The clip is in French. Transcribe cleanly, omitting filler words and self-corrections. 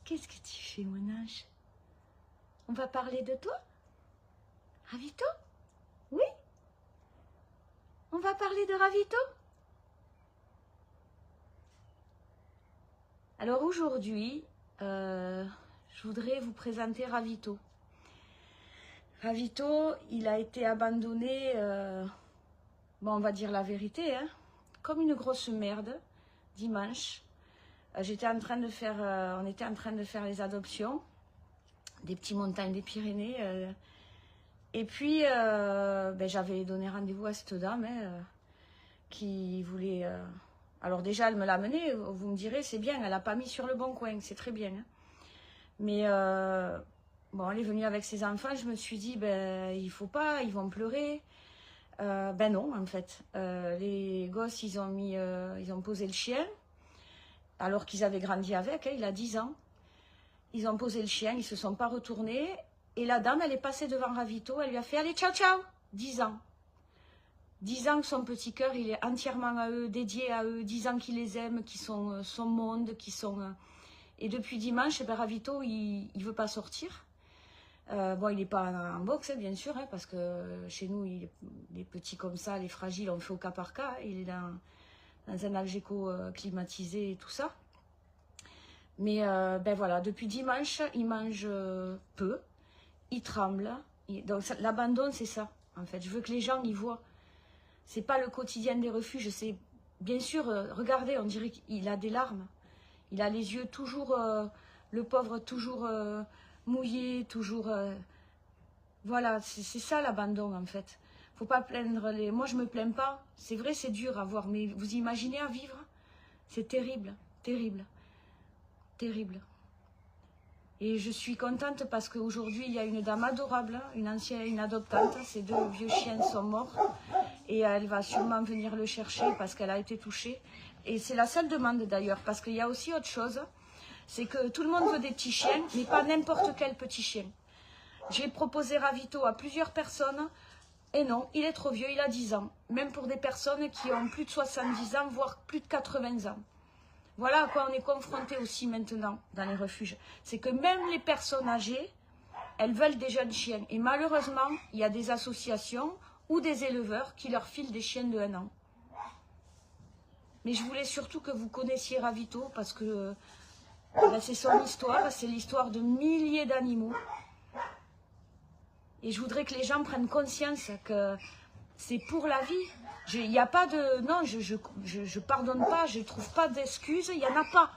Qu'est-ce que tu fais, mon ange? On va parler de toi? Ravito? Oui? On va parler de Ravito? Alors aujourd'hui, je voudrais vous présenter Ravito. Ravito, il a été abandonné, bon, on va dire la vérité, hein, comme une grosse merde, dimanche. J'étais en train de faire, on était en train de faire les adoptions des petites montagnes des Pyrénées. Et puis, ben, j'avais donné rendez-vous à cette dame hein, qui voulait... alors déjà, elle me l'a amené, vous me direz, c'est bien, elle n'a pas mis sur le bon coin, c'est très bien. Hein. Mais bon, elle est venue avec ses enfants, je me suis dit, ben, il faut pas, ils vont pleurer. Ben non, en fait. Les gosses, ils ont posé le chien, alors qu'ils avaient grandi avec, hein, il a 10 ans. Ils ont posé le chien, ils ne se sont pas retournés. Et la dame, elle est passée devant Ravito, elle lui a fait « Allez, ciao, ciao !» 10 ans. 10 ans que son petit cœur, il est entièrement à eux, dédié à eux. 10 ans qu'il les aime, qui sont son monde, qui sont... Et depuis dimanche, ben, Ravito, il ne veut pas sortir. Bon, il n'est pas en boxe, hein, bien sûr, hein, parce que chez nous, les petits comme ça, les fragiles, on fait au cas par cas. Il est dans un algéco climatisé et tout ça. Mais ben voilà, depuis dimanche, il mange peu, il tremble. Donc l'abandon, c'est ça, en fait. Je veux que les gens y voient. C'est pas le quotidien des refuges. C'est bien sûr, regardez, on dirait qu'il a des larmes. Il a les yeux toujours, le pauvre, toujours mouillé, toujours... voilà, c'est ça l'abandon, en fait. Faut pas plaindre les... Moi, je me plains pas. C'est vrai, c'est dur à voir, mais vous imaginez à vivre? C'est terrible, terrible. Terrible. Et je suis contente parce qu'aujourd'hui, il y a une dame adorable, une ancienne, une adoptante. Ces deux vieux chiens sont morts. Et elle va sûrement venir le chercher parce qu'elle a été touchée. Et c'est la seule demande d'ailleurs, parce qu'il y a aussi autre chose. C'est que tout le monde veut des petits chiens, mais pas n'importe quel petit chien. J'ai proposé Ravito à plusieurs personnes. Et non, il est trop vieux, il a 10 ans. Même pour des personnes qui ont plus de 70 ans, voire plus de 80 ans. Voilà à quoi on est confronté aussi maintenant dans les refuges. C'est que même les personnes âgées, elles veulent des jeunes chiens. Et malheureusement, il y a des associations ou des éleveurs qui leur filent des chiens de 1 an. Mais je voulais surtout que vous connaissiez Ravito parce que ben, c'est son histoire, c'est l'histoire de milliers d'animaux. Et je voudrais que les gens prennent conscience que c'est pour la vie. Il n'y a pas de... Non, je pardonne pas, je ne trouve pas d'excuses, il n'y en a pas.